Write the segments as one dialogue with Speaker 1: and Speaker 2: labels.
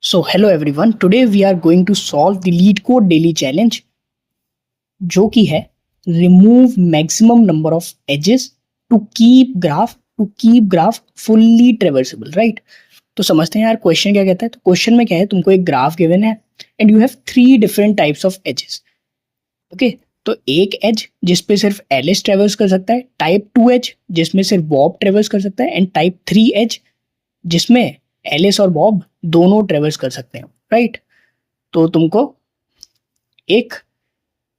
Speaker 1: So hello everyone, today we are going to solve the lead code daily challenge जो कि है remove maximum number of edges to keep graph fully traversable, right? तो समझते हैं यार question क्या कहता है। तो क्वेश्चन में क्या है, तुमको एक ग्राफ गिवन है and you have 3 different types of edges. Okay, तो एक एज जिसपे सिर्फ एलिस ट्रेवर्स कर सकता है, टाइप 2 एज जिसमें सिर्फ बॉब ट्रेवर्स कर सकता है एंड टाइप 3 एज जिसमें एलिस और बॉब दोनों ट्रेवर्स कर सकते हैं, राइट? तो तुमको एक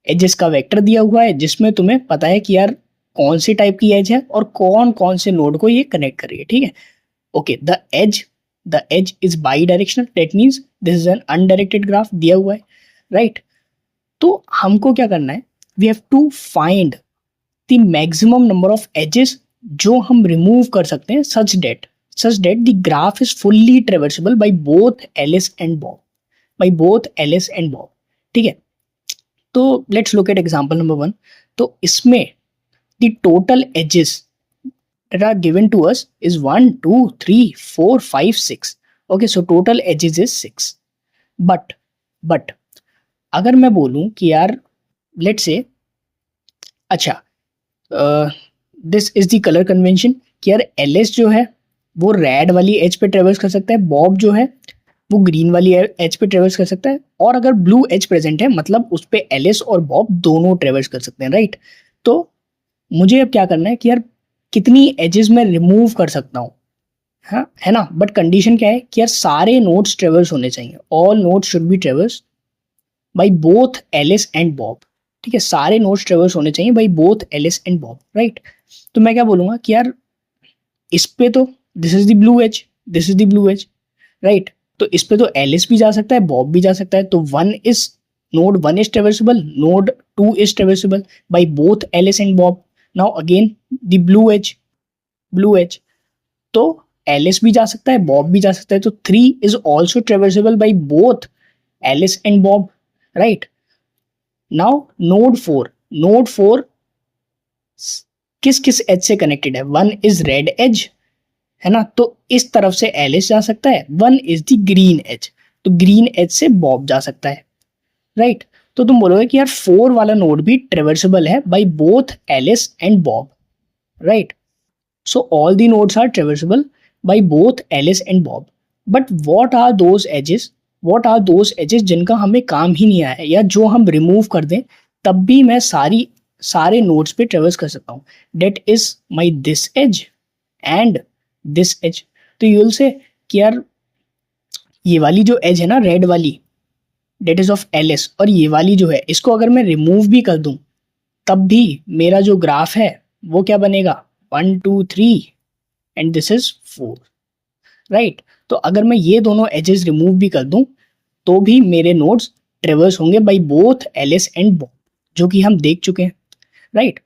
Speaker 1: एजेस का वेक्टर दिया हुआ है जिसमें तुम्हें पता है कि यार कौन सी टाइप की एज है और कौन कौन से नोड को ये कनेक्ट कर रही है, ठीक है? Okay, the edge is bidirectional, that means this is an undirected graph दिया हुआ है, राइट? तो हमको क्या करना है, we have to find the maximum number of edges जो हम रिमूव कर सकते हैं such that the graph is fully traversable by both Alice and Bob, ठीक है? तो let's look at example number 1। तो इसमें the total edges that are given to us is 1 2 3 4 5 6। okay, so total edges is 6। but अगर मैं बोलूं कि यार लेट्स से, अच्छा, this is the colour convention कि यार एलिस जो है वो रेड वाली एज पे ट्रेवर्स कर सकता है, बॉब जो है वो ग्रीन वाली एज पे ट्रेवर्स कर सकता है, और अगर ब्लू एज प्रेजेंट है मतलब उस पे एलिस और बॉब दोनों ट्रेवर्स कर सकते हैं, राइट? तो मुझे अब क्या करना है कि यार कितनी एजेस मैं रिमूव कर सकता हूँ, हाँ है ना? बट कंडीशन क्या है कि यार सारे नोड्स ट्रेवर्स होने चाहिए, all nodes should be traverse by both Alice and Bob, ठीक है? सारे नोड्स ट्रेवर्स होने चाहिए by both Alice and Bob, right? तो मैं क्या बोलूँगा कि यार इस पे तो this is the blue edge, this is the blue edge, right? तो इस पे तो एलिस भी जा सकता है, बॉब भी जा सकता है, तो node 1 is traversable, node 2 is traversable by both Alice and Bob. Now again the blue edge, तो एलिस भी जा सकता है, बॉब भी जा सकता है, तो 3 is also traversable by both Alice and Bob, right? Now node 4 किस किस एज से कनेक्टेड है? 1 इज रेड एज, है ना? तो इस तरफ से एलिस जा सकता है, 1 इज द ग्रीन एज, तो ग्रीन एज से बॉब जा सकता है, राइट? तो तुम बोलोगे कि यार 4 वाला नोड भी ट्रेवर्सेबल है by both Alice and Bob, right? So all the nodes are traversable by both Alice and Bob, but what are those edges जिनका हमें काम ही नहीं आया, या जो हम रिमूव कर दें तब भी मैं सारे नोड्स पे ट्रेवर्स कर सकता हूँ? That is my this edge and this edge. तो यू विल से कि यार ये वाली जो एज है ना, रेड वाली, डेट इज ऑफ एलिस, और ये वाली जो है इसको अगर मैं रिमूव भी कर दूं तब भी मेरा जो ग्राफ है वो क्या बनेगा? 1 2 3 एंड दिस इज 4, राइट? तो अगर मैं ये दोनों एजेस रिमूव भी कर दूं तो भी मेरे नोड्स ट्रेवर्स होंगे by both Alice and Bob, जो कि हम देख चुके हैं, राइट?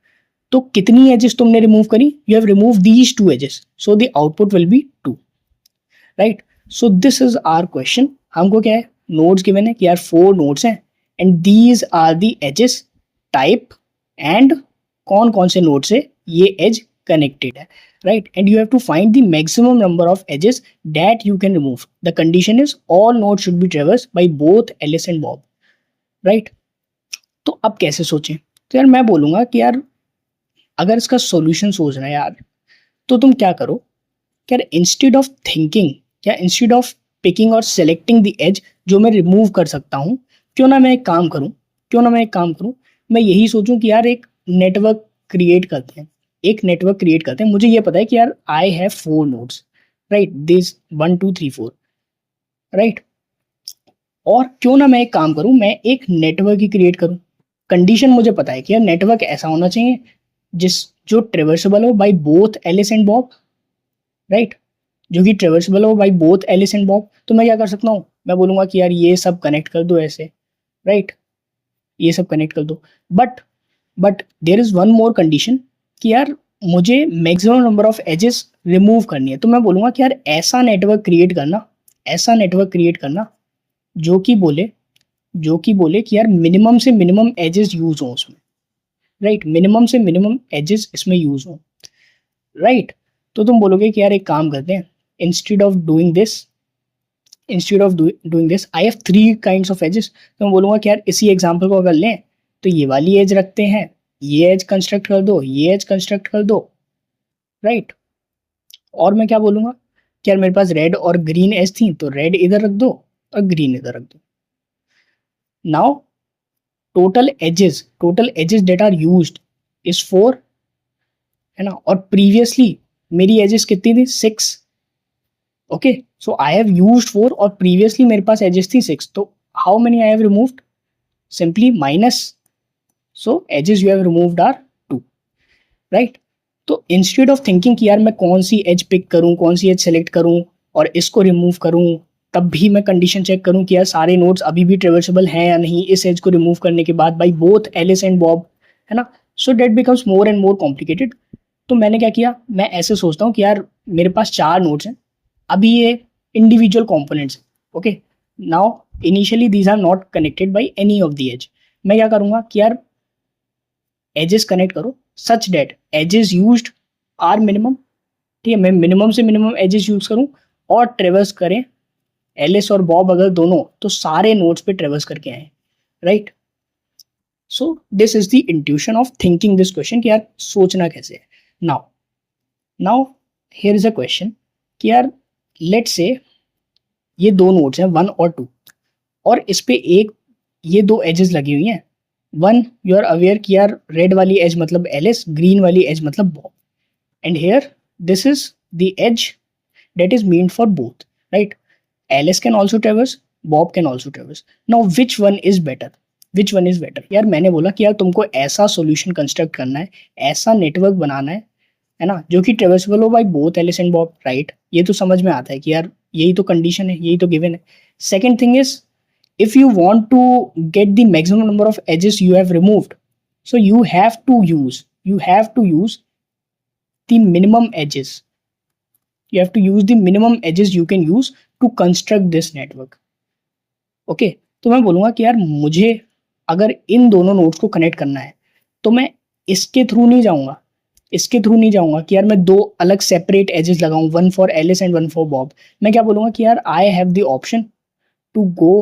Speaker 1: तो कितनी एजेस तुमने रिमूव करी? You have remove these 2 edges, so the output will be 2, right? So this is our question. हमको क्या है, नोड्स गिवन है कि यार 4 नोड्स हैं and these are the edges type and कौन कौन से नोड से ये एज कनेक्टेड है, right? And you have to find the maximum number of edges that you can remove. The condition is all nodes should be traversed by both Alice and Bob, right? तो अब कैसे सोचें? तो यार मैं बोलूँगा कि यार अगर इसका सॉल्यूशन सोचना है यार, तो तुम क्या करो कि यार इंस्टेड ऑफ थिंकिंग या इंस्टेड ऑफ पिकिंग और सेलेक्टिंग द एज जो मैं रिमूव कर सकता हूँ, क्यों ना मैं एक काम करूँ, मैं यही सोचूं कि यार एक नेटवर्क क्रिएट करते हैं। मुझे ये पता है कि यार I have 4 nodes, right? This 1 2 3 4, right? और क्यों ना मैं एक काम करूं, मैं एक नेटवर्क ही क्रिएट करूं। कंडीशन मुझे पता है कि यार नेटवर्क ऐसा होना चाहिए जो ट्रेवर्सेबल हो by both Alice and Bob, right? जो कि ट्रेवर्सेबल हो by both Alice and Bob. तो मैं क्या कर सकता हूँ, मैं बोलूँगा कि यार ये सब कनेक्ट कर दो ऐसे, राइट? ये सब कनेक्ट कर दो, but there is one more condition कि यार मुझे maximum number of edges remove करनी है। तो मैं बोलूँगा कि यार ऐसा नेटवर्क क्रिएट करना जो कि बोले कि यार मिनिमम से मिनिमम एजेस यूज हो उसमें, राइट? मिनिमम से मिनिमम एजेस इसमें यूज हो, राइट? तो तुम बोलोगे कि यार एक काम करते हैं, instead of doing this instead of doing this I have 3 kinds of edges, तो मैं बोलूँगा कि यार इसी एग्जाम्पल को अगर लें तो ये वाली एज रखते हैं, ये एज कंस्ट्रक्ट कर दो, ये एज कंस्ट्रक्ट कर दो, राइट। और मैं क्या बोलूँगा कि यार मेरे पास रेड और ग्रीन एज थी, तो रेड इधर रख दो और ग्रीन इधर रख दो। Now total edges that are used is 4, है ना, और प्रीवियसली मेरी एजेस कितनी थी 6, okay, so I have used 4 और प्रीवियसली मेरे पास एजेस थी 6, तो how many I have removed, simply minus, so edges you have removed are 2, right. तो इंस्टेड ऑफ थिंकिंग कि यार मैं कौन सी एज पिक करूं, कौन सी एज सेलेक्ट करूं और इसको रिमूव करूं, तब भी मैं कंडीशन चेक करूं कि यार सारे नोड्स अभी भी ट्रेवर्सेबल हैं या नहीं इस एज को रिमूव करने के बाद by both Alice and Bob, है ना, so that becomes more and more complicated. तो मैंने क्या किया, मैं ऐसे सोचता हूँ कि यार मेरे पास 4 नोड्स हैं, अभी ये individual components, okay, now initially these are not connected by any of the edge. मैं क्या करूँगा कि यार एजेस कनेक्ट करो such that edges used are minimum, ठीक है, मैं मिनिमम से मिनिमम एजेस यूज करूं और ट्रेवर्स करें एलिस और बॉब अगर दोनों, तो सारे नोड्स पे ट्रेवर्स करके आए, right. So this is the intuition of thinking this question कि यार सोचना कैसे है। Now now here is a question कि यार लेट्स से ये 2 नोड्स हैं 1 और 2 और इस पे एक ये 2 एजेस लगी हुई हैं, 1 यू आर अवेयर कि यार रेड वाली एज मतलब एलिस, ग्रीन वाली एज मतलब Bob, and here this is the edge that is meant for both, right? Alice can also traverse, Bob can also traverse. Now which one is better, which one is better? यार मैंने बोला कि यार तुमको ऐसा solution construct करना है, ऐसा नेटवर्क बनाना है ना, जो कि ट्रेवर्सेबल हो by both Alice and Bob, right. ये तो समझ में आता है कि यार यही तो कंडीशन है, यही तो गिवन है। Second thing is if you want to get the maximum number of edges you have removed, so you have to use the minimum edges, you have to use the minimum edges you can use to construct this network, okay. तो मैं बोलूँगा कि यार मुझे अगर इन दोनों nodes को connect करना है तो मैं इसके थ्रू नहीं जाऊँगा, इसके थ्रू नहीं जाऊँगा कि यार मैं 2 अलग सेपरेट एजेस लगाऊँ, 1 for Alice and 1 for Bob. मैं क्या बोलूँगा कि यार I have the option to go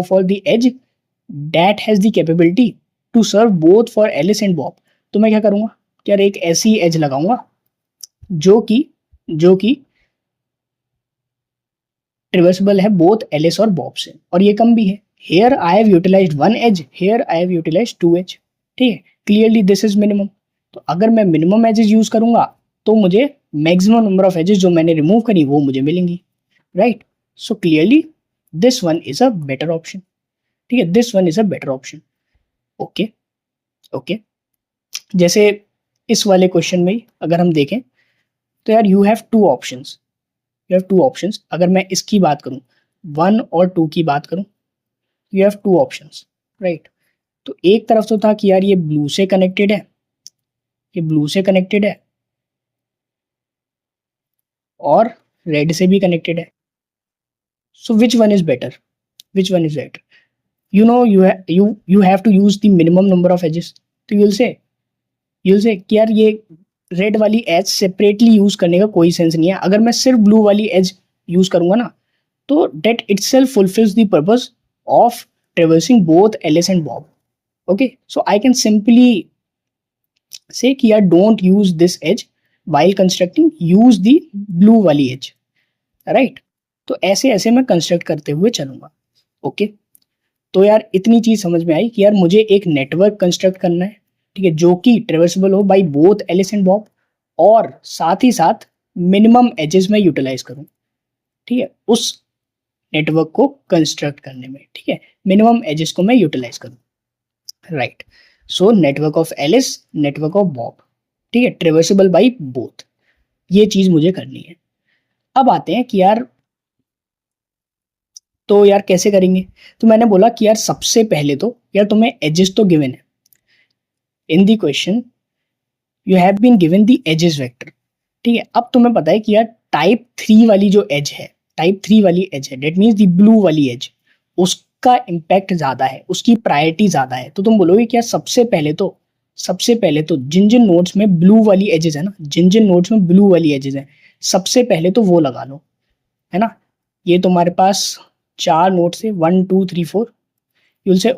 Speaker 1: for the edge that has the capability to serve both for Alice and Bob. तो मैं क्या करूँगा कि यार एक ऐसी एज लगाऊंगा जो कि ट्रिवर्सेबल है बोथ एलिस और बॉब से, और ये कम भी है। Here I have utilised 1 edge, here I have utilised 2 edge, ठीक है, क्लियरली दिस इज मिनिमम। तो अगर मैं मिनिमम एजेस यूज करूंगा तो मुझे मैक्सिमम नंबर ऑफ एजेस जो मैंने रिमूव करी वो मुझे मिलेंगी, right. So clearly this one is a better option, ठीक है, this one is a better option, okay okay. जैसे इस वाले क्वेश्चन में अगर हम देखें तो यार यू हैव 2 ऑप्शंस, अगर मैं इसकी बात करूं 1 और 2 की बात करूं, यू हैव 2 ऑप्शंस, राइट। तो एक तरफ तो था कि यार ये ब्लू से कनेक्टेड है, ये ब्लू से कनेक्टेड है और रेड से भी कनेक्टेड है, so which one is better, you know you have to use the minimum number of edges, तो you'll say कि यार ये रेड वाली एज सेपरेटली यूज करने का कोई सेंस नहीं है, अगर मैं सिर्फ ब्लू वाली एज यूज करूंगा ना तो that itself fulfils the purpose of traversing both Alice and Bob, okay. So I can simply say कि यार don't use this edge while constructing, use the blue वाली एज, राइट। तो ऐसे ऐसे मैं कंस्ट्रक्ट करते हुए चलूंगा, ओके। तो यार इतनी चीज समझ में आई कि यार मुझे एक नेटवर्क कंस्ट्रक्ट करना है, ठीक है, जो कि ट्रेवर्सेबल हो by both Alice and Bob और साथ ही साथ मिनिमम एजेस में यूटिलाइज करूं, ठीक है, उस नेटवर्क को कंस्ट्रक्ट करने में, ठीक है, मिनिमम एजेस को मैं यूटिलाइज करूं, right. So network of Alice, network of Bob, ठीक है, ट्रेवर्सेबल बाई बोथ, ये चीज मुझे करनी है। अब आते हैं कि यार तो यार कैसे करेंगे, तो मैंने बोला कि यार सबसे पहले तो यार तुम्हें एजेस तो गिवन है in the question, you have been given the edges vector, ठीक है। अब तुम्हें पता है कि यार टाइप 3 वाली जो एज है, डेट मीन्स दी ब्लू वाली एज, उसका इम्पैक्ट ज्यादा है, उसकी प्रायोरिटी ज्यादा है। तो तुम बोलोगे कि यार सबसे पहले तो जिन जिन नोड्स में ब्लू वाली एजेस है ना, सबसे पहले तो वो लगा लो, है ना। ये तुम्हारे पास 4 नोट्स है, 1 2 3 4। You will say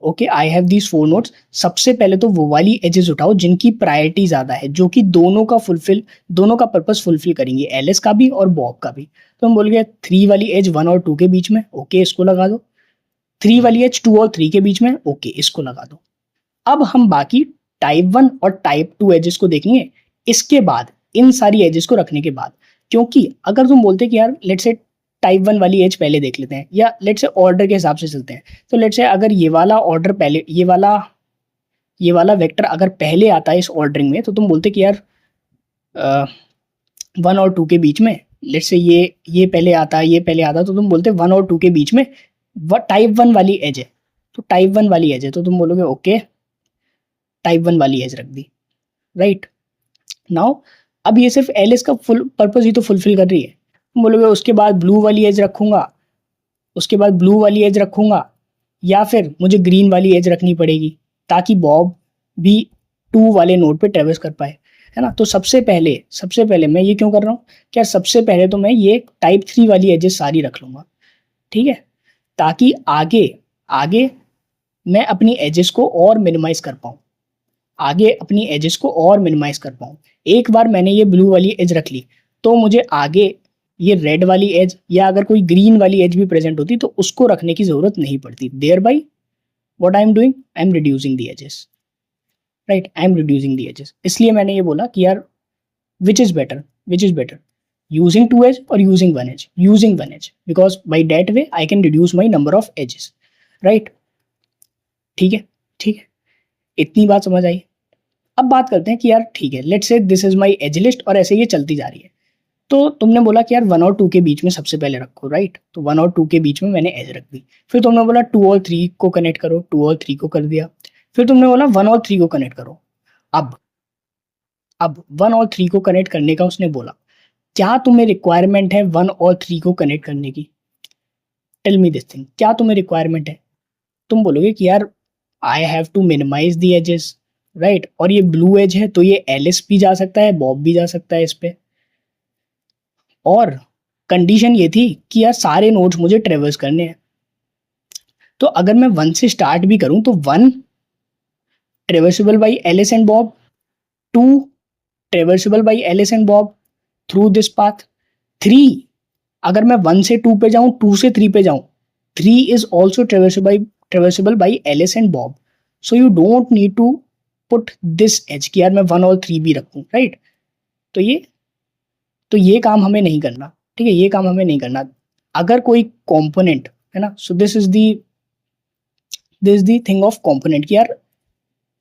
Speaker 1: okay I have these 4 notes. सबसे पहले तो वो वाली एजेस उठाओ जिनकी प्रायोरिटी ज़्यादा है, जो कि दोनों का पर्पस फुलफिल करेंगे, एलिस का भी और बॉब का भी। तो हम बोल गए 3 वाली एज 1 और 2 के बीच में, ओके इसको लगा दो। 3 वाली एज 2 और 3 के बीच में, ओके इसको लगा दो। अब हम बाकी टाइप 1 और टाइप 2 एजेस को देखेंगे इसके बाद, इन सारी एजेस को रखने के बाद। क्योंकि अगर तुम बोलते कि यार लेट्स से टाइप 1 वाली एज पहले देख लेते हैं, या लेट्स से ऑर्डर के हिसाब से चलते हैं, तो लेट्स से अगर ये वाला ऑर्डर पहले, ये वाला वेक्टर अगर पहले आता है इस ऑर्डरिंग में, तो तुम बोलते कि यार 1 और 2 के बीच में, लेट्स से ये पहले आता है, ये पहले आता है, तो तुम बोलते 1 और 2 के बीच में टाइप 1 वाली एज है, तो टाइप 1 वाली एज है, तो तुम बोलोगे ओके टाइप 1 वाली एज रख दी, राइट। नाउ अब ये सिर्फ एलिस का फुल पर्पस ही तो फुलफिल कर रही है। तुम बोलोगे उसके बाद ब्लू वाली एज रखूंगा, उसके बाद ब्लू वाली एज रखूंगा, या फिर मुझे ग्रीन वाली एज रखनी पड़ेगी ताकि बॉब भी 2 वाले नोड पे ट्रेवर्स कर पाए, है ना। तो सबसे पहले मैं ये क्यों कर रहा हूँ, क्या सबसे पहले तो मैं ये टाइप 3 वाली एजेस सारी रख लूँगा, ठीक है, ताकि आगे मैं अपनी एजेस को और मिनिमाइज कर पाऊँ, एक बार मैंने ये ब्लू वाली एज रख ली, तो मुझे आगे ये रेड वाली एज या अगर कोई ग्रीन वाली एज भी प्रेजेंट होती तो उसको रखने की जरूरत नहीं पड़ती। Thereby what I am doing, I am reducing the edges, right, I am reducing the edges. इसलिए मैंने ये बोला कि यार which is better, using 2 edge और using 1 edge, using 1 edge, because by that way I can reduce my number of edges, right. ठीक है, इतनी बात समझ आई। अब बात करते हैं कि यार ठीक है, let's say this is my age list और ऐसे ये चलती जा रही है। तो तुमने बोला कि यार 1 और 2 के बीच में सबसे पहले रखो, राइट, तो 1 और 2 के बीच में मैंने एज रख दी। फिर तुमने बोला 2 और 3 को कनेक्ट करो, 2 और 3 को कर दिया। फिर तुमने बोला 1 और 3 को कनेक्ट करो। अब 1 और 3 को कनेक्ट करने का उसने बोला, क्या तुम्हें रिक्वायरमेंट है 1 और 3 को कनेक्ट करने की? टेल मी दिस थिंग, क्या तुम्हें रिक्वायरमेंट है? तुम बोलोगे कि यार I have to minimise the edges, right, और ये ब्लू एज है तो ये एलिस भी जा सकता है, बॉब भी जा सकता है इस पे, और कंडीशन ये थी कि यार सारे नोड्स मुझे ट्रेवर्स करने हैं। तो अगर मैं 1 से स्टार्ट भी करूं तो 1 traversable by Alice and Bob, 2 traversable by Alice and Bob through this path, 3 अगर मैं 1 से 2 पे जाऊं, 2 से 3 पे जाऊं, 3 is also traversable by Alice and Bob. So you don't need to put this edge कि यार मैं 1 और 3 भी रखूं, राइट। तो ये काम हमें नहीं करना, ठीक है, ये काम हमें नहीं करना। अगर कोई कंपोनेंट है ना, सो this is the thing of component कि यार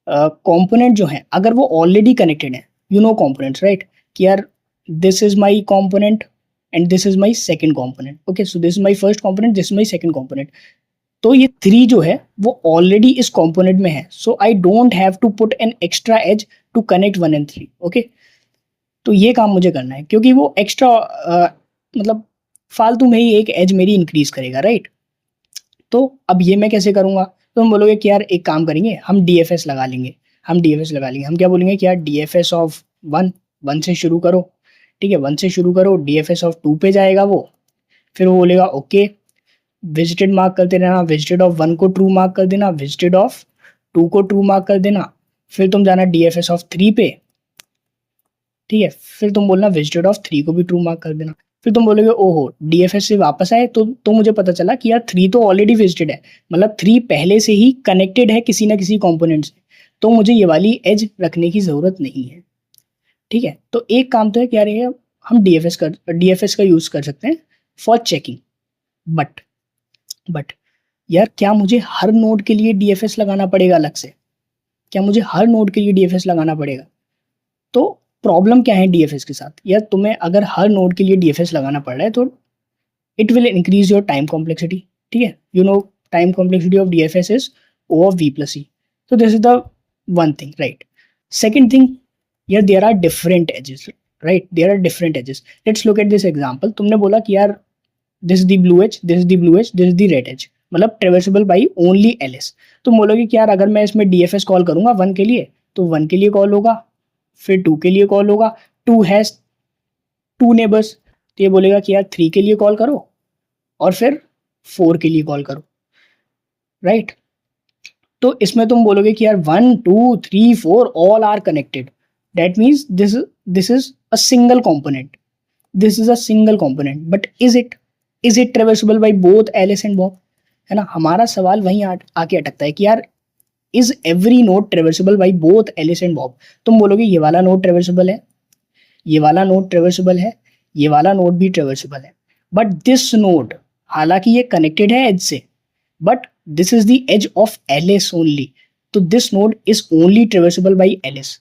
Speaker 1: कंपोनेंट जो है अगर वो ऑलरेडी कनेक्टेड है, यू नो कंपोनेंट्स, राइट, कि यार this is my component and this is my second component, okay, so this is my first component, this is my second component. तो ये 3 जो है वो ऑलरेडी इस कंपोनेंट में है, so I don't have to put an extra edge to connect 1 and 3, okay. तो ये काम मुझे करना है क्योंकि वो एक्स्ट्रा मतलब फालतू में ही एक एज मेरी इंक्रीज करेगा, राइट। तो अब ये मैं कैसे करूँगा? तो हम बोलोगे कि यार एक काम करेंगे, हम DFS लगा लेंगे, हम क्या बोलेंगे कि यार DFS ऑफ 1 से शुरू करो, ठीक है, 1 से शुरू करो, DFS ऑफ 2 पे जाएगा वो, फिर वो बोलेगा ओके विजिटेड मार्क करते रहना, विजिटेड ऑफ 1 को ट्रू मार्क कर देना, विजिटेड ऑफ 2 को ट्रू मार्क कर देना, फिर तुम जाना DFS ऑफ 3 पे, ठीक है, फिर तुम बोलना विजिटेड ऑफ 3 को भी ट्रू मार्क कर देना। फिर तुम बोलोगे ओहो DFS से वापस आए तो मुझे पता चला कि यार 3 तो ऑलरेडी विजिटेड है, मतलब 3 पहले से ही कनेक्टेड है किसी ना किसी कंपोनेंट से, तो मुझे ये वाली एज रखने की ज़रूरत नहीं है, ठीक है। तो एक काम तो है कि यार ये हम DFS का यूज़ कर सकते हैं फॉर चेकिंग, बट यार क्या मुझे हर नोड के लिए DFS लगाना पड़ेगा अलग से? क्या मुझे हर नोड के लिए DFS लगाना पड़ेगा? तो प्रॉब्लम क्या है DFS के साथ? यार तुम्हें अगर हर नोड के लिए DFS लगाना पड़ रहा है तो it will increase your time complexity, ठीक है, you know time complexity of DFS is O of V+E, so this is the one thing, right? Second thing, यार there are different edges, right? There are different edges. Let's look at this example. तुमने बोला कि यार this is the blue edge, this is the blue edge, this is the red edge, मतलब ट्रेवर्सेबल by only LS। तुम बोलोगे कि यार अगर मैं इसमें DFS कॉल करूंगा 1 के लिए तो 1 के लिए कॉल होगा, फिर 2 के लिए कॉल होगा, 2 हैज 2 नेबर्स, तो ये बोलेगा कि यार 3 के लिए कॉल करो और फिर 4 के लिए कॉल करो, राइट। तो इसमें तुम बोलोगे कि यार 1 2 3 4 all are connected, that means this is a single component, this is a single component, but is it traversable by both Alice and Bob, है ना। हमारा सवाल वहीं आके अटकता है कि यार is every node traversable by both Alice and Bob. तुम बोलोगे ये वाला नोड ट्रेवर्सेबल है, ये वाला नोड ट्रेवर्सेबल है, ये वाला नोड भी ट्रेवर्सेबल है, बट दिस नोड, हालांकि ये कनेक्टेड है एज से, but this is the edge of Alice only, तो this node is only traversable by Alice,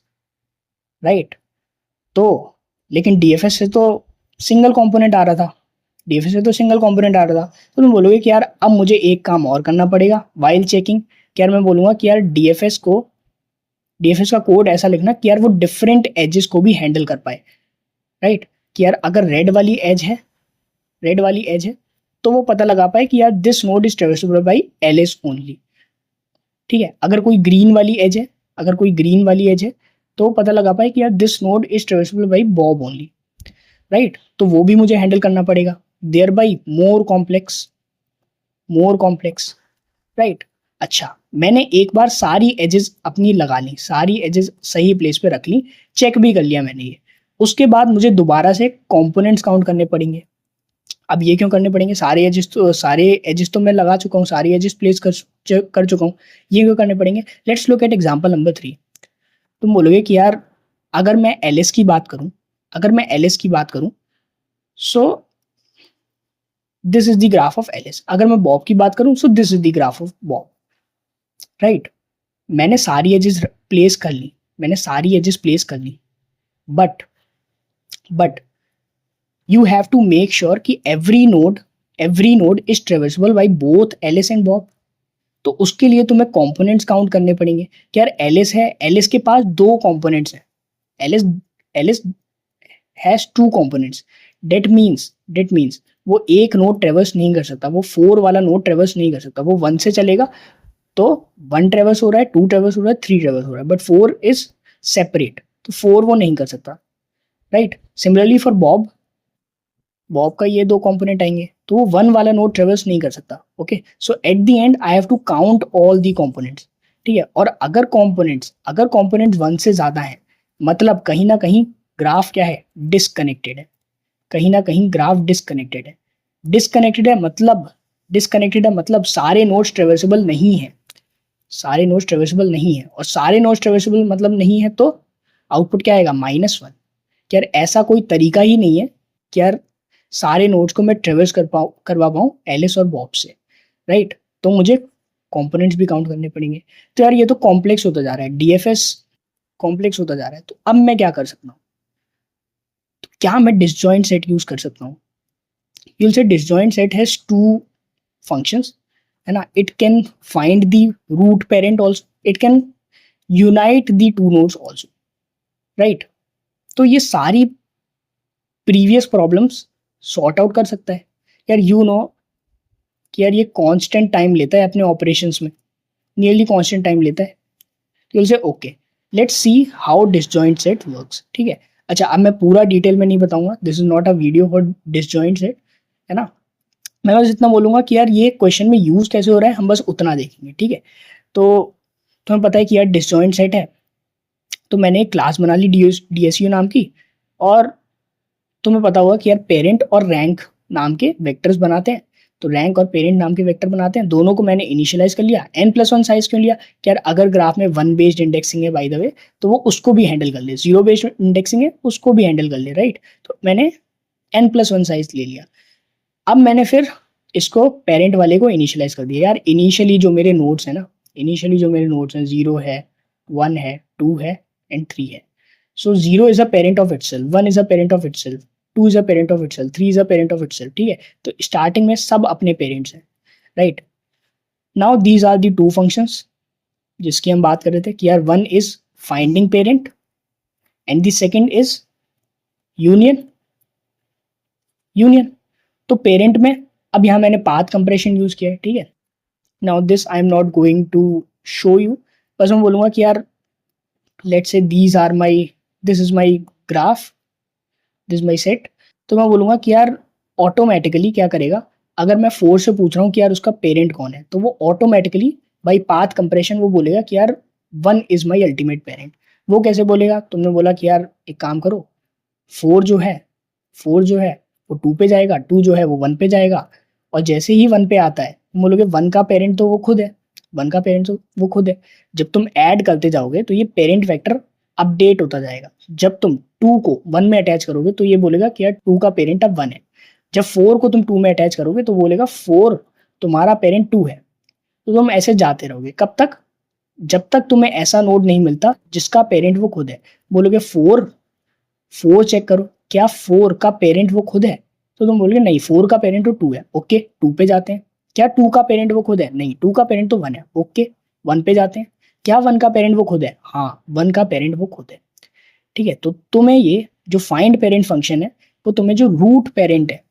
Speaker 1: right. तो लेकिन डीएफएस से तो सिंगल कंपोनेंट आ रहा था, डीएफएस से तो सिंगल कंपोनेंट आ रहा था, तो तुम बोलोगे कि यार अब मुझे एक काम और करना पड़ेगा वाइल चेकिंग। कि यार मैं बोलूंगा कि यार डीएफएस का कोड ऐसा लिखना कि यार वो डिफरेंट एजेस को भी हैंडल कर पाए, राइट। कि यार अगर रेड वाली एज है तो वो पता लगा पाए कि यार this node is traversable by Alice only, ठीक है। अगर कोई ग्रीन वाली एज है, तो पता लगा पाए कि यार this node is traversable by Bob only, right. तो वो भी मुझे हैंडल करना पड़ेगा, thereby more complex, right. अच्छा, मैंने एक बार सारी एजेस अपनी लगा ली, सारी एजेस सही प्लेस पे रख ली, चेक भी कर लिया मैंने ये, उसके बाद मुझे दोबारा से कंपोनेंट्स काउंट करने पड़ेंगे। अब ये क्यों करने पड़ेंगे, सारे एजेस तो मैं लगा चुका हूँ, सारी एजेस प्लेस कर चुका हूँ, ये क्यों करने पड़ेंगे। Let's look at example number 3। तुम बोलोगे कि यार अगर मैं एलिस की बात करूं so this is the graph of Alice, अगर मैं बॉब की बात करूं so this is the graph of Bob, right. मैंने सारी एजेस प्लेस कर ली, but you have to make sure कि every node is traversable by both Alice and Bob. तो उसके लिए तुम्हें कंपोनेंट्स काउंट करने पड़ेंगे कि यार एलिस है, एलिस के पास 2 कंपोनेंट्स हैं, Alice Alice has 2 components, that means वो एक नोड ट्रेवर्स नहीं कर सकता, वो 4 वाला नोड ट्रेवर्स नहीं कर सकता, वो 1 से चलेगा तो 1 ट्रेवर्स हो रहा है, 2 ट्रेवर्स हो रहा है, 3 ट्रेवर्स हो रहा है, बट 4 इज सेपरेट, तो 4 वो नहीं कर सकता, राइट। सिमिलरली फॉर बॉब का ये 2 कंपोनेंट आएंगे तो वो 1 वाला नोड ट्रेवर्स नहीं कर सकता, okay. So at the end I have to count all the components, ठीक है। और अगर कंपोनेंट्स 1 से ज्यादा है, मतलब कहीं ना कहीं ग्राफ क्या है, डिसकनेक्टेड है, कहीं ना कहीं ग्राफ डिसकनेक्टेड है मतलब सारे नोड्स ट्रेवर्सेबल नहीं है, और सारे नोड्स ट्रेवर्सेबल मतलब नहीं है, तो आउटपुट क्या आएगा, -1। यार ऐसा कोई तरीका ही नहीं है कि यार सारे नोड्स को मैं ट्रेवर्स करवा पाऊँ एलिस और बॉब से, राइट। तो मुझे कंपोनेंट्स भी काउंट करने पड़ेंगे। तो यार ये तो कॉम्प्लेक्स होता जा रहा है, डीएफएस कॉम्प्लेक्स होता जा रहा है, तो अब मैं क्या कर सकता हूँ, तो क्या मैं डिसजॉइंट सेट यूज कर सकता हूँ। you'll say disjoint set has 2 functions, है ना। it can find the root parent also, it can unite the 2 nodes also, right। तो ये सारी प्रीवियस प्रॉब्लम्स सॉर्ट आउट कर सकता है। यार कि यार ये कांस्टेंट टाइम लेता है अपने ऑपरेशंस में, नियरली कांस्टेंट टाइम लेता है, तो you'll say okay let's see how disjoint set works, ठीक है। अच्छा, अब मैं पूरा डिटेल में नहीं बताऊंगा, this is not a video for disjoint set, है ना। मैं बस इतना बोलूंगा कि यार ये क्वेश्चन में यूज कैसे हो रहा है, हम बस उतना देखेंगे, ठीक है। तो तुम्हें पता है कि यार डिसजॉइंट सेट है, तो मैंने एक क्लास बना ली डीएसयू नाम की, और तुम्हें पता होगा कि यार पेरेंट और रैंक नाम के वेक्टर्स बनाते हैं, तो रैंक और पेरेंट नाम के वेक्टर बनाते हैं, दोनों को मैंने इनिशियलाइज कर लिया। n+1 साइज क्यों लिया, कि यार अगर ग्राफ में 1 बेस्ड इंडेक्सिंग है बाय द वे, तो वो उसको भी हैंडल कर ले, 0 बेस्ड इंडेक्सिंग है उसको भी हैंडल कर ले, राइट। तो मैंने n+1 साइज ले लिया। अब मैंने फिर इसको पेरेंट वाले को इनिशियलाइज कर दिया। यार इनिशियली जो मेरे नोड्स हैं 0 है, 1 है, 2 है एंड 3 है। So 0 is a parent of itself, 1 is a parent of itself, 2 is a parent of itself, 3 is a parent of itself, ठीक है। तो स्टार्टिंग में सब अपने पेरेंट्स हैं, right. Now these are the 2 functions जिसकी हम बात कर रहे थे कि यार 1 is finding parent and the second is union. तो पेरेंट में अब यहाँ मैंने पाथ कंप्रेशन यूज किया है, ठीक है। Now this I am not going to show you, बस मैं बोलूंगा कि यार let's say this is my graph, this my set. तो मैं बोलूँगा कि यार ऑटोमेटिकली क्या करेगा, अगर मैं 4 से पूछ रहा हूँ कि यार उसका पेरेंट कौन है, तो वो ऑटोमेटिकली बाई पाथ कंप्रेशन वो बोलेगा कि यार 1 इज़ माई अल्टीमेट पेरेंट। वो कैसे बोलेगा, तुमने बोला कि यार एक काम करो, 4 जो है 4 जो है वो 2 पे जाएगा, 2 जो है वो 1 पे जाएगा, और जैसे ही 1 पे आता है तुम बोलोगे 1 का पेरेंट तो वो खुद है, 1 का पेरेंट तो वो खुद है। जब तुम ऐड करते जाओगे तो ये पेरेंट वेक्टर अपडेट होता जाएगा। जब तुम 2 को 1 में अटैच करोगे तो ये बोलेगा कि यार 2 का पेरेंट अब 1 है। जब 4 को तुम 2 में अटैच करोगे तो बोलेगा 4 तुम्हारा पेरेंट 2 है। तो तुम ऐसे जाते रहोगे कब तक, जब तक तुम्हें ऐसा नोड नहीं मिलता जिसका पेरेंट वो खुद है। बोलोगे 4 चेक करो, क्या 4 का पेरेंट वो खुद है, तो तुम बोलोगे नहीं 4 का पेरेंट तो 2 है, ओके 2 पे जाते हैं। क्या 2 का पेरेंट वो खुद है, नहीं 2 का पेरेंट तो 1 है, ओके 1 पे जाते हैं। क्या 1 का पेरेंट वो खुद है, हाँ 1 का पेरेंट वो खुद है। ठीक है, तो तुम्हें ये जो फाइंड पेरेंट फंक्शन है वो तुम्हें जो रूट पेरेंट है,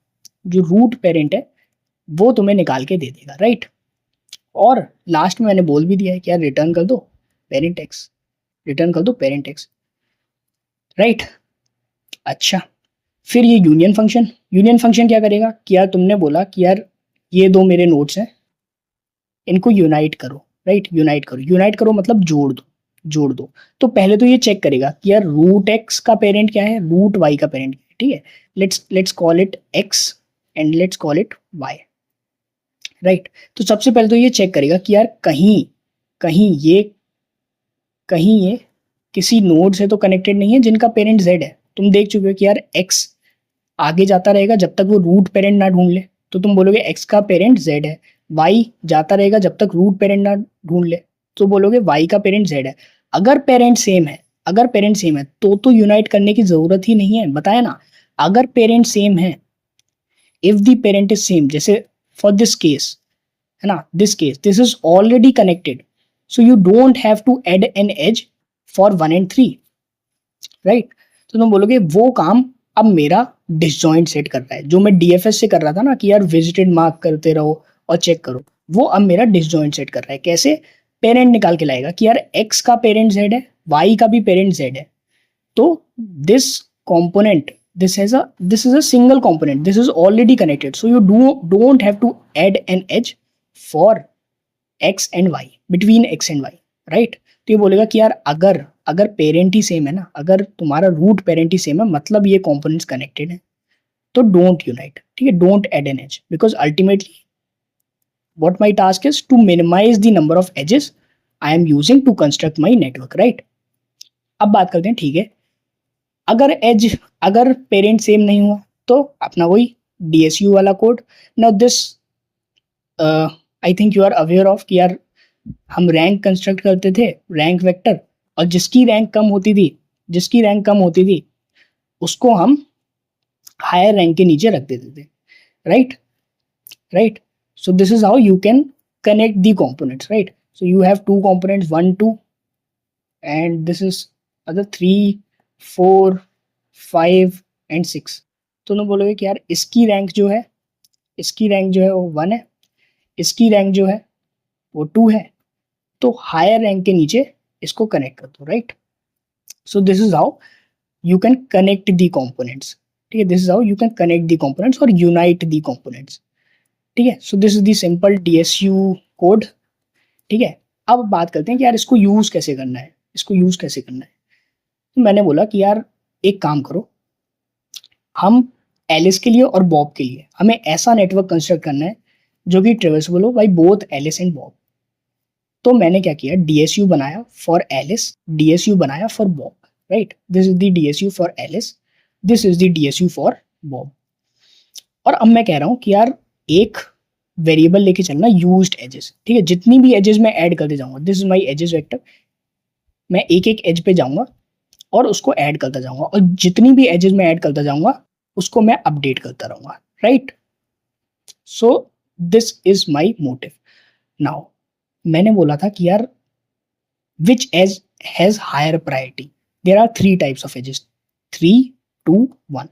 Speaker 1: जो रूट पेरेंट है वो तुम्हें निकाल के दे देगा, राइट। और लास्ट में मैंने बोल भी दिया है कि यार रिटर्न कर दो पेरेंट एक्स, रिटर्न कर दो पेरेंट एक्स, राइट। अच्छा, फिर ये यूनियन फंक्शन क्या करेगा कि यार तुमने बोला कि यार ये दो मेरे नोट्स हैं, इनको यूनाइट करो, राइट। यूनाइट करो मतलब जोड़ दो। तो पहले तो ये चेक करेगा कि यार रूट एक्स का पेरेंट क्या है, रूट वाई का पेरेंट क्या है, ठीक है। Let's call it x and let's call it why, right. तो सबसे पहले तो ये चेक करेगा कि यार कहीं कहीं ये कहीं ये किसी नोड से तो कनेक्टेड नहीं है जिनका पेरेंट z है। तुम देख चुके हो कि यार x आगे जाता रहेगा जब तक वो रूट पेरेंट ना ढूंढ ले, तो तुम बोलोगे x का पेरेंट z है। y जाता रहेगा जब तक रूट पेरेंट ना ढूंढ ले, तो बोलोगे y का पेरेंट z है। अगर पेरेंट सेम है, तो यूनाइट करने की जरूरत ही नहीं है, बताया ना। अगर पेरेंट सेम है, if the parent is same, जैसे फॉर दिस केस है ना, this is already connected, so you don't have to add an edge for 1 and 3, right. तो तुम बोलोगे वो काम अब मेरा डिसजॉइंट सेट कर रहा है, जो मैं डीएफएस से कर रहा था ना कि यार विजिटेड मार्क करते रहो और चेक करो, वो अब मेरा डिसजॉइंट सेट कर रहा है। कैसे, पेरेंट निकाल के लाएगा कि यार एक्स का पेरेंट जेड है, वाई का भी पेरेंट जेड है, तो this component this is a single component, this is already connected, so you don't have to add an edge for x and y, between x and y, right। तो ये बोलेगा कि यार अगर अगर पेरेंट ही same है ना, अगर तुम्हारा रूट पेरेंट ही सेम है, मतलब ये कंपोनेंट्स कनेक्टेड है, तो डोंट यूनाइट, ठीक है, don't add an edge, because ultimately what my task is to minimize the number of edges I am using to construct my network, right। अब बात करते हैं, ठीक है, अगर पेरेंट सेम नहीं हुआ तो अपना वही डीएसयू वाला कोड। Now this I think you are aware of कि यार हम रैंक कंस्ट्रक्ट करते थे, रैंक वेक्टर, और जिसकी रैंक कम होती थी उसको हम हायर रैंक के नीचे रख देते थे, right. So this is how you can connect the components, right। So you have two components, 1 2, and this is other 3 4 5 and 6। तो तुम बोलोगे कि यार इसकी रैंक जो है वो 1 है, इसकी रैंक जो है वो 2 है, तो हायर रैंक के नीचे इसको कनेक्ट कर दो, right. So this is how you can connect the components, ठीक है, this is how you can connect the components और यूनाइट दी कॉम्पोनेंट्स, ठीक है। सो this is the simple DSU code, ठीक है। अब बात करते हैं कि यार इसको यूज कैसे करना है, तो मैंने बोला कि यार एक काम करो, हम एलिस के लिए और बॉब के लिए हमें ऐसा नेटवर्क कंस्ट्रक्ट करना है जो कि ट्रेवर्सेबल हो by both Alice and Bob. तो मैंने क्या किया, डीएसयू बनाया फॉर एलिस, डीएसयू बनाया for Bob, right. This is the DSU for Alice, this is the DSU for Bob. और अब मैं कह रहा हूं कि यार एक वेरिएबल लेके चलना यूज्ड एजेस, ठीक है, जितनी भी एजेस मैं ऐड करते जाऊंगा, this is my edges vector, मैं एक एक एज पे जाऊंगा और उसको ऐड करता जाऊंगा, और जितनी भी एजेस मैं ऐड करता जाऊंगा उसको मैं अपडेट करता रहूंगा, right. So this is my motive. Now मैंने बोला था कि यार which edge has higher priority, there are 3 types of edges, 3 2 1,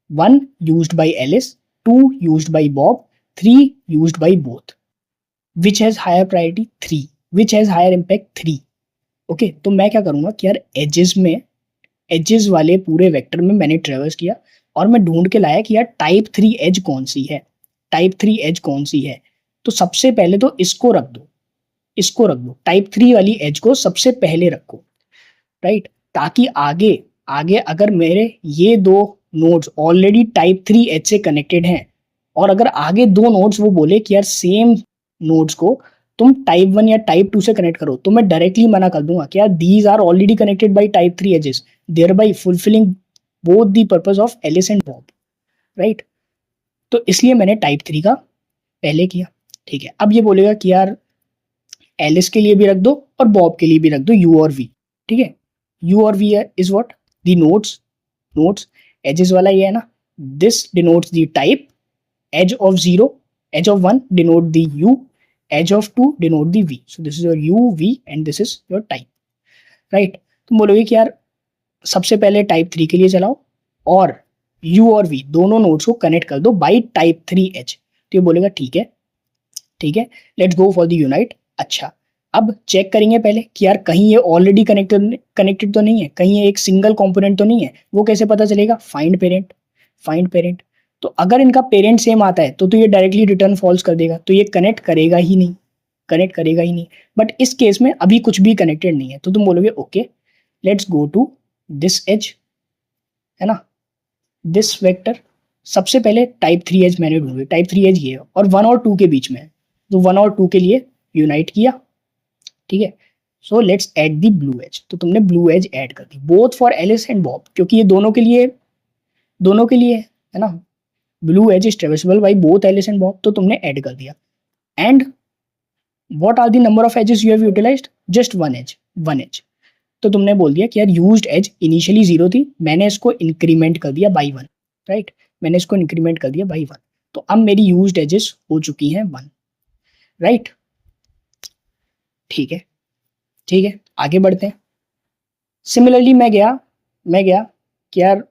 Speaker 1: 1 used by Alice, 2 used by Bob, 3 used by both, which has higher priority 3, which has higher impact 3, okay। तो मैं क्या करूंगा कि यार एजेस वाले पूरे वेक्टर में मैंने ट्रेवर्स किया और मैं ढूंढ के लाया कि यार टाइप 3 एज कौन सी है, टाइप 3 एज कौन सी है। तो सबसे पहले तो इसको रख दो, इसको रख दो, टाइप 3 वाली एज को सबसे पहले रखो, राइट। ताकि आगे आगे अगर मेरे ये दो नोड्स ऑलरेडी टाइप 3 एज से कनेक्टेड हैं, और अगर आगे दो नोड्स वो बोले कि यार सेम नोड्स को तुम टाइप 1 या टाइप 2 से कनेक्ट करो, तो मैं डायरेक्टली मना कर दूंगा कि यार these are already connected by type 3 edges, thereby fulfilling both the purpose of Alice and Bob, right. तो इसलिए मैंने टाइप 3 का पहले किया, ठीक है। अब ये बोलेगा कि यार एलिस के लिए भी रख दो और बॉब के लिए भी रख दो यू और वी, ठीक है। यू और v is what, the nodes, nodes edges वाला ये है ना, this denotes the type, edge of 0, edge of 1 denote the u, edge of 2 denote the v. So this is your u, v and this is your type, right। तुम बोलोगे कि यार सबसे पहले टाइप 3 के लिए चलाओ और u और v दोनों नोड्स को कनेक्ट कर दो बाई टाइप 3 एज। तो ये बोलेगा ठीक है, ठीक है, let's go for the unite. अच्छा, अब चेक करेंगे पहले कि यार कहीं ये ऑलरेडी कनेक्टेड तो नहीं है, कहीं ये एक सिंगल कंपोनेंट तो नहीं है। वो कैसे पता चलेगा, फाइंड पेरेंट, फाइंड पेरेंट। तो अगर इनका पेरेंट सेम आता है तो ये डायरेक्टली रिटर्न फॉल्स कर देगा, तो ये कनेक्ट करेगा ही नहीं, कनेक्ट करेगा ही नहीं। बट इस केस में अभी कुछ भी कनेक्टेड नहीं है, तो तुम बोलोगे okay let's go to this edge, है ना, दिस वेक्टर। सबसे पहले टाइप 3 एज मैंने ढूंढी, टाइप 3 एज ये है और 1 और 2 के बीच में है, तो 1 और 2 के लिए यूनाइट किया, ठीक है। So let's add the blue edge, तो तुमने ब्लू एज ऐड कर दी both for Alice and Bob, क्योंकि ये दोनों के लिए है ना, blue edge is traversable by both Alice and Bob, तो तुमने ऐड कर दिया। And what are the number of edges you have utilized, just one edge, one edge. तो तुमने बोल दिया कि यार यूज्ड एज इनिशियली 0 थी, मैंने इसको इंक्रीमेंट कर दिया बाई 1, राइट, मैंने इसको इंक्रीमेंट कर दिया बाई 1, तो अब मेरी यूज्ड एजेस हो चुकी हैं 1, राइट। ठीक है, ठीक है, आगे बढ़ते हैं। सिमिलरली मैं गया कि यार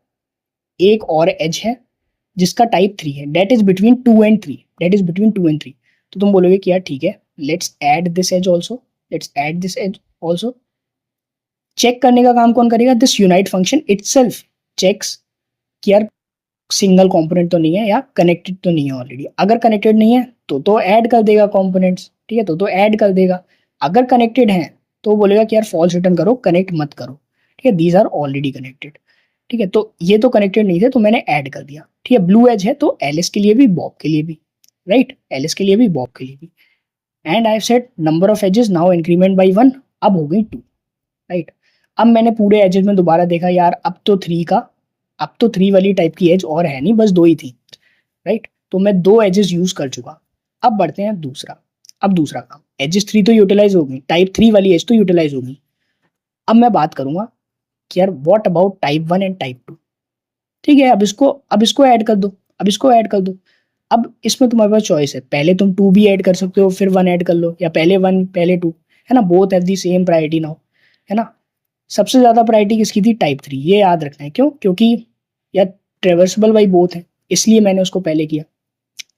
Speaker 1: एक और एज है जिसका टाइप 3 है, that is between 2 and 3, that is between 2 and 3। तो तुम बोलोगे कि यार ठीक है, let's add this edge also, let's add this edge also. Check करने का काम कौन करेगा, this unite function itself checks कि यार सिंगल कंपोनेंट तो नहीं है या कनेक्टेड तो नहीं है ऑलरेडी। अगर कनेक्टेड नहीं है तो ऐड कर देगा कंपोनेंट्स, ठीक है, तो ऐड कर देगा। अगर कनेक्टेड है तो बोलेगा कि यार फॉल्स रिटर्न करो, कनेक्ट मत करो, ठीक है, दीज आर ऑलरेडी कनेक्टेड, ठीक है। तो ये तो कनेक्टेड नहीं थे तो मैंने ऐड कर दिया, ठीक है। ब्लू एज है तो एलिस के लिए भी बॉब के लिए भी, राइट, एलिस के लिए भी बॉब के लिए भी। And I have set number of edges now increment by 1, अब हो गई 2, राइट। अब मैंने पूरे एजेस में दोबारा देखा यार अब तो 3 वाली टाइप की एज और है नहीं, बस 2 ही थी, राइट। तो मैं 2 एजेस यूज कर चुका। अब बढ़ते हैं दूसरा काम, एजेस 3 तो यूटिलाइज हो गई, टाइप 3 वाली एज तो यूटिलाइज हो गई। अब मैं बात करूंगा कि यार what about type 1 and type 2, ठीक है। अब इसको ऐड कर दो, अब इसमें तुम्हारे पास चॉइस है, पहले तुम 2 भी ऐड कर सकते हो फिर 1 ऐड कर लो, या पहले 1 पहले 2, है ना, both have the same priority now, है ना। सबसे ज्यादा प्रायोरिटी किसकी थी, टाइप 3, ये याद रखना है। क्यों, क्योंकि यार ट्रेवर्सेबल बाई बोथ है, इसलिए मैंने उसको पहले किया,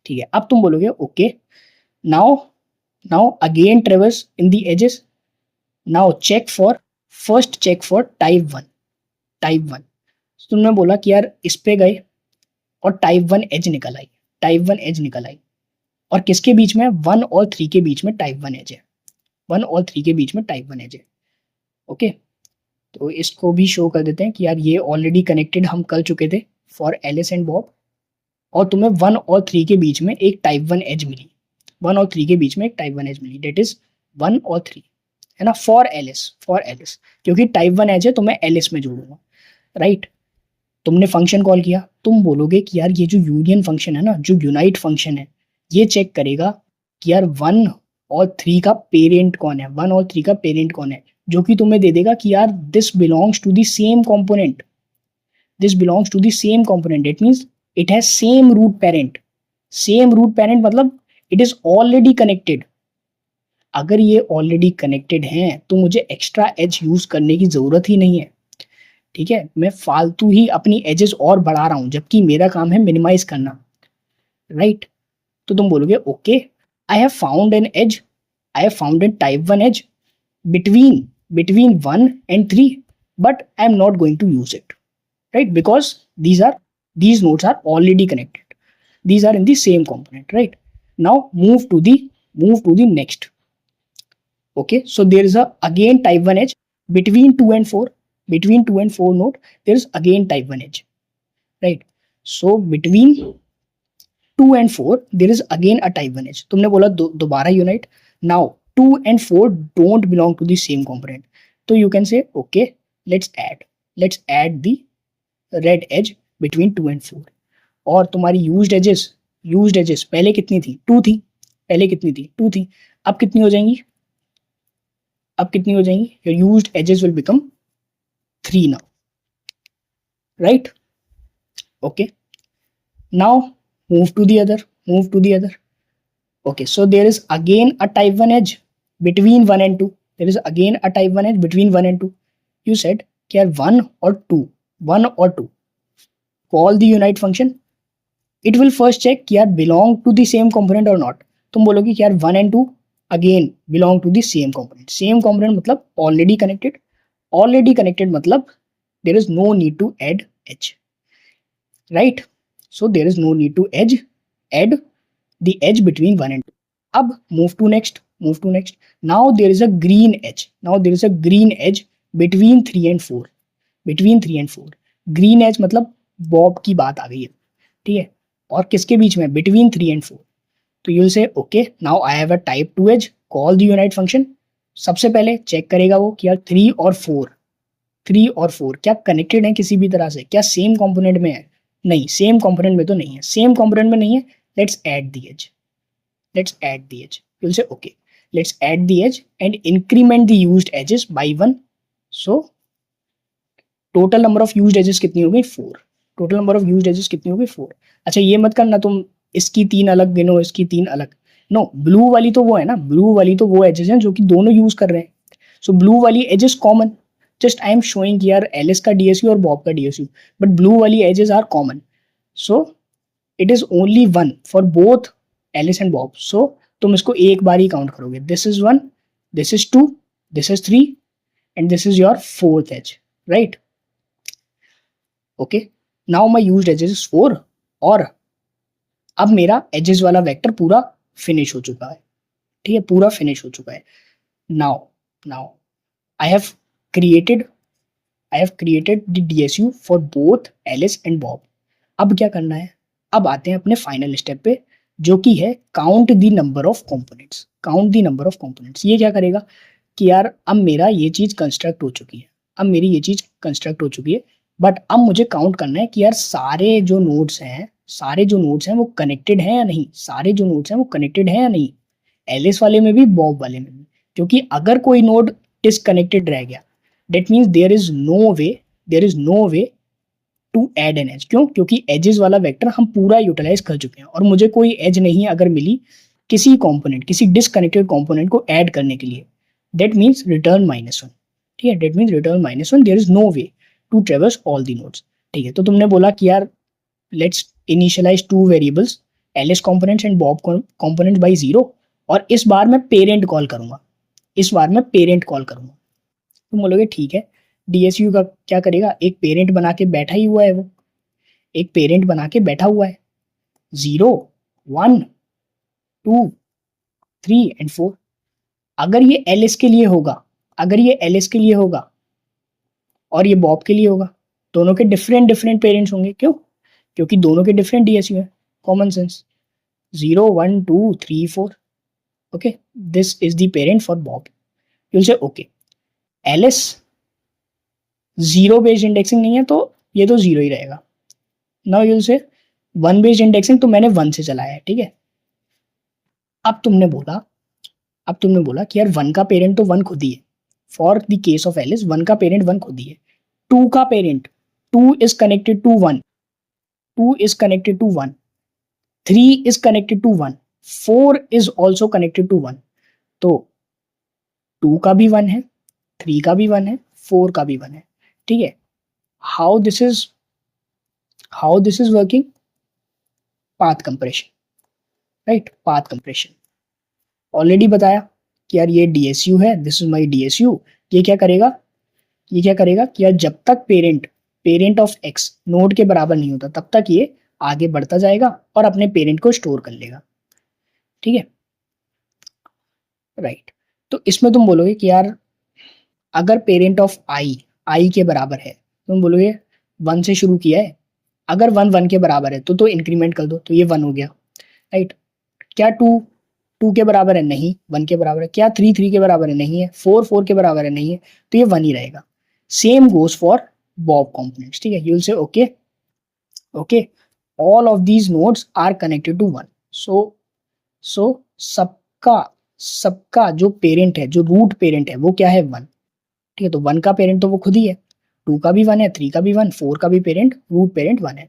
Speaker 1: ठीक है। अब तुम बोलोगे okay now again traverse in the edges, now first check for type 1। तुमने बोला कि यार इस पे गए और टाइप 1 एज निकल आई, और किसके बीच में, 1 और 3 के बीच में टाइप 1 एज है, 1 और 3 के बीच में टाइप 1 एज है, ओके। तो इसको भी शो कर देते हैं कि यार ये ऑलरेडी कनेक्टेड हम कर चुके थे फॉर एलिस एंड बॉब, और तुम्हें 1 और 3 के बीच में एक टाइप 1 एज मिली, 1 और 3 के बीच में एक टाइप 1 एज मिली, डेट इज 1 और 3, है ना, फॉर एलिस, क्योंकि टाइप 1 एज है तो मैं एलिस में जोड़ूंगा, राइट। तुमने फंक्शन कॉल किया, तुम बोलोगे कि यार ये जो यूनियन फंक्शन है ना, जो यूनाइट फंक्शन है, ये चेक करेगा कि यार 1 और 3 का पेरेंट कौन है, 1 और 3 का पेरेंट कौन है, जो कि तुम्हें दे देगा कि यार this belongs to the same component, it means it has same root parent, मतलब इट इज ऑलरेडी कनेक्टेड। अगर ये ऑलरेडी कनेक्टेड हैं तो मुझे एक्स्ट्रा एज यूज करने की जरूरत ही नहीं है, ठीक है। मैं फालतू ही अपनी एजेस और बढ़ा रहा हूं, जबकि मेरा काम है मिनिमाइज करना, राइट। तो तुम बोलोगे okay I have found an type 1 edge between 1 and 3, but I am not going to use it, right, because these are These nodes are already connected. These are in the same component, right? Now move to the next. Okay, so there is a again type 1 edge between 2 and 4. Between 2 and 4 node, there is again type 1 edge, right? So between 2 and 4 there is again a type 1 edge. तुमने बोला दोबारा unite. Now 2 and 4 don't belong to the same component. So you can say okay, let's add the red edge between 2 and 4. और तुम्हारी used edges पहले कितनी थी? 2 थी. पहले कितनी थी? 2 थी. अब कितनी हो जाएंगी? Your used edges will become 3 now, right? Okay, now move to the other. Okay, so there is again a type 1 edge between 1 and 2. There is again a type 1 edge between 1 and 2. You said क्या 1 or 2. Call the unite function. It will first check कि यार belong to the same component or not. तुम बोलोगे कि यार 1 and 2 again belong to the same component. Same component मतलब already connected. Already connected मतलब there is no need to add edge, right? So there is no need to add the edge between 1 and 2. अब move to next. Now there is a green edge between 3 and 4. Green edge मतलब Bob की बात आ गई है, ठीक है? और किसके बीच में? Between 3 and 4. तो you'll say okay, now I have a type 2 edge. Call the unite function. सबसे पहले चेक करेगा वो कि यार 3 और 4 क्या कनेक्टेड है किसी भी तरह से? क्या सेम कंपोनेंट में है? नहीं, सेम कंपोनेंट में तो नहीं है. सेम कंपोनेंट में नहीं है. Let's add the edge. You'll say okay, let's add the edge and increment the used edges by 1. So total number of used edges कितनी हो गई? 4. अच्छा, ये मत करना तुम इसकी 3 अलग गिनो, इसकी 3 अलग. नो, ब्लू वाली तो वो है ना, ब्लू वाली तो वो एजेस हैं जो कि दोनों यूज कर रहे हैं. सो ब्लू वाली edges common. Just I am showing कि यार एलिस का डीएसयू और बॉब का डीएसयू, बट ब्लू वाली edges are common. So it is only 1 for both Alice and Bob. So तुम इसको एक बार ही काउंट करोगे. This is 1, this is 2, this is 3 and this is your 4th edge, right? Okay, now my used edges is 4 और अब मेरा edges वाला वेक्टर पूरा फिनिश हो चुका है, ठीक है? पूरा फिनिश हो चुका है. Now I have created the DSU for both Alice and Bob. अब क्या करना है? अब आते हैं अपने फाइनल स्टेप पे, जो कि है count the number of components. ये क्या करेगा कि यार अब मेरा ये चीज कंस्ट्रक्ट हो चुकी है, बट अब मुझे काउंट करना है कि यार सारे जो नोड्स हैं वो कनेक्टेड हैं या नहीं. एलिस वाले में भी, बॉब वाले में भी. क्योंकि अगर कोई नोड डिसकनेक्टेड रह गया, that means there is no way to add an edge. क्यों? क्योंकि एजेस वाला वेक्टर हम पूरा यूटिलाइज कर चुके हैं और मुझे कोई एज नहीं अगर मिली किसी डिसकनेक्टेड कॉम्पोनेंट को ऐड करने के लिए. दैट मीन्स रिटर्न -1, ठीक है? There is no way to traverse all the nodes, ठीक है? तो तुमने बोला कि यार let's initialise 2 variables, Alice components and Bob components by 0, और इस बार मैं पेरेंट कॉल करूंगा. तुम बोलोगे ठीक है, डीएसयू का क्या करेगा? एक पेरेंट बना के बैठा हुआ है. 0, 1, 2, 3 एंड 4. अगर ये एलिस के लिए होगा और ये बॉब के लिए होगा, दोनों के डिफरेंट पेरेंट्स होंगे. क्यों? क्योंकि दोनों के डिफरेंट डीएसयू है. Common sense. 0, 1, 2, 3, 4. Okay, this is the parent for Bob. you'll say okay, Alice 0 based indexing नहीं है तो ये तो 0 ही रहेगा. Now you'll say 1 based indexing तो मैंने 1 से चलाया है, ठीक है? अब तुमने बोला कि यार 1 का पेरेंट तो 1 खुद ही है. For the case of Alice 1 का पेरेंट 1 खुद ही है. 2 का parent 2 is connected to 1, 3 is connected to 1, 4 is also connected to 1. तो 2 का भी 1 है, 3 का भी 1 है, 4 का भी 1 है, ठीक है? How this is working? Path compression, right? Path compression already बताया कि यार ये डीएसयू है, दिस इज माय डीएसयू. ये क्या करेगा कि यार जब तक parent parent of x node के बराबर नहीं होता तब तक ये आगे बढ़ता जाएगा और अपने पेरेंट को स्टोर कर लेगा, ठीक है, राइट। तो इसमें तुम बोलोगे कि यार अगर पेरेंट ऑफ आई के बराबर है, तुम बोलोगे 1 से शुरू किया है, अगर 1 के बराबर है तो इंक्रीमेंट कर दो, तो ये 1 हो गया, राइट। क्या 2 के बराबर है? नहीं। 1 के बराबर है। क्या 3 के बराबर है? नहीं है। 4 के बराबर है? नहीं है। तो ये 1 ही रहेगा। Same goes for Bob components, ठीक है। You will say okay okay all of these nodes are connected to 1। सो सबका जो पेरेंट है, जो रूट पेरेंट है, वो क्या है? 1, ठीक है। तो 1 का पेरेंट तो वो खुद ही है, 2 का भी 1 है, 3 का भी 1, 4 का भी पेरेंट, रूट पेरेंट 1 है।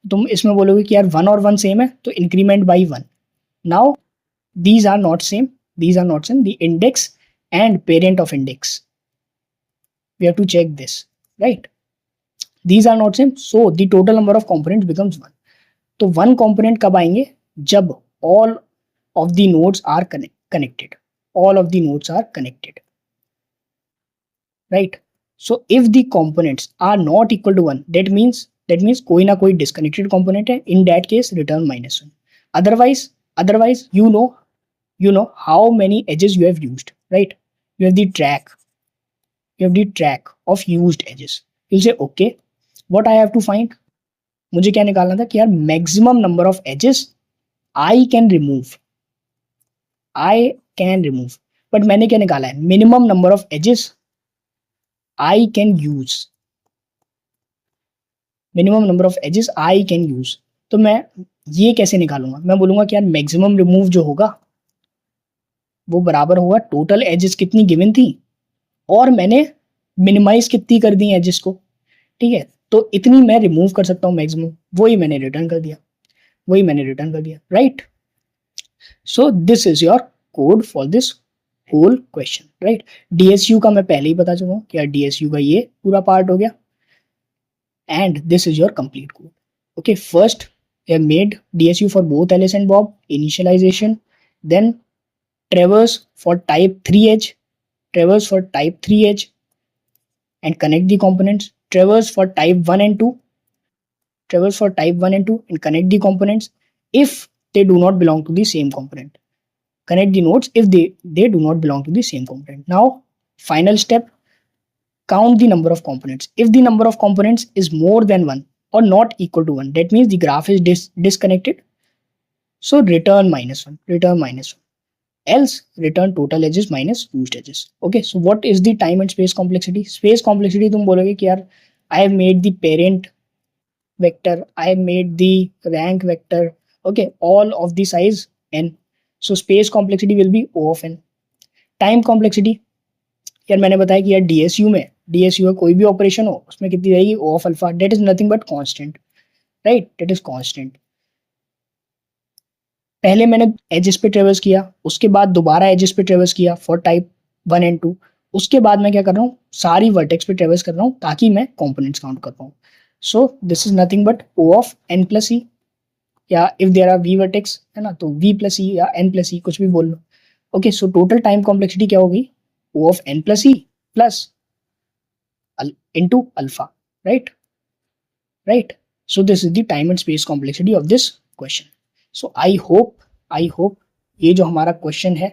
Speaker 1: तुम इसमें बोलोगे कि यार 1 और 1 सेम है, तो increment by 1। Now these are not same, the index and parent of index, we have to check this, right? These are not same, so the total number of components becomes 1. तो 1 component कब आएंगे? जब all of the nodes are connected, all of the nodes are connected, right? So if the components are not equal to 1, that means कोई ना कोई disconnected component है, in that case return -1. otherwise you know how many edges you have used, right? You have the track of used edges. You'll say okay, what I have to find? मुझे क्या निकालना था कि यार maximum number of edges I can remove, but मैंने क्या निकाला है? minimum number of edges I can use, तो मैं ये कैसे निकालूंगा? मैं बोलूंगा कि यार मैक्सिमम रिमूव जो होगा वो बराबर होगा टोटल एजेस कितनी गिवन थी और मैंने मिनिमाइज कितनी कर दी एजेस को, ठीक है। तो इतनी मैं रिमूव कर सकता हूँ मैक्सिमम, वही मैंने रिटर्न कर दिया, right. So this is your code for this whole question, right. DSU का मैं पहले ही बता चुका हूँ कि यार डीएसयू का ये पूरा पार्ट हो गया and this is your complete code. Okay, first we have made DSU for both Alice and Bob, initialization, then traverse for type 3 edge and connect the components, traverse for type 1 and 2 and connect the components if they do not belong to the same component, connect the nodes if they do not belong to the same component. Now final step, count the number of components. If the number of components is more than 1 or not equal to 1, that means the graph is disconnected, so return -1, else return total edges minus used edges. Okay, so what is the time and space complexity? Space complexity तुम बोलोगे कि यार I have made the parent vector, I have made the rank vector, okay, all of the size n, so space complexity will be O of n. Time complexity, यार मैंने बताया कि यार DSU का कोई भी ऑपरेशन हो उसमें कितनी रहेगी? O of alpha, that is nothing but constant, right? that is constant. पहले मैंने एजेस पे ट्रेवर्स किया, उसके बाद दोबारा एजेस पे ट्रेवर्स किया फॉर टाइप 1 एंड 2, उसके बाद मैं क्या कर रहा हूँ? सारी वर्टेक्स पे ट्रेवर्स कर रहा हूँ ताकि मैं कंपोनेंट्स काउंट कर पाऊँ। So this is nothing but O of n plus e, या if there are v vertex है ना तो v plus e या n plus e कुछ भी बोल लो। Okay, so total time complexity क्या होगी? O of n plus e plus into alpha, right? So this is the time and space complexity of this question. So I hope ये जो हमारा question है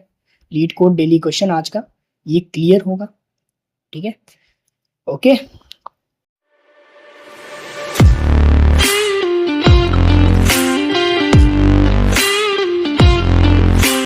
Speaker 1: लीड कोड डेली क्वेश्चन आज का, ये clear होगा, ठीक है। ओके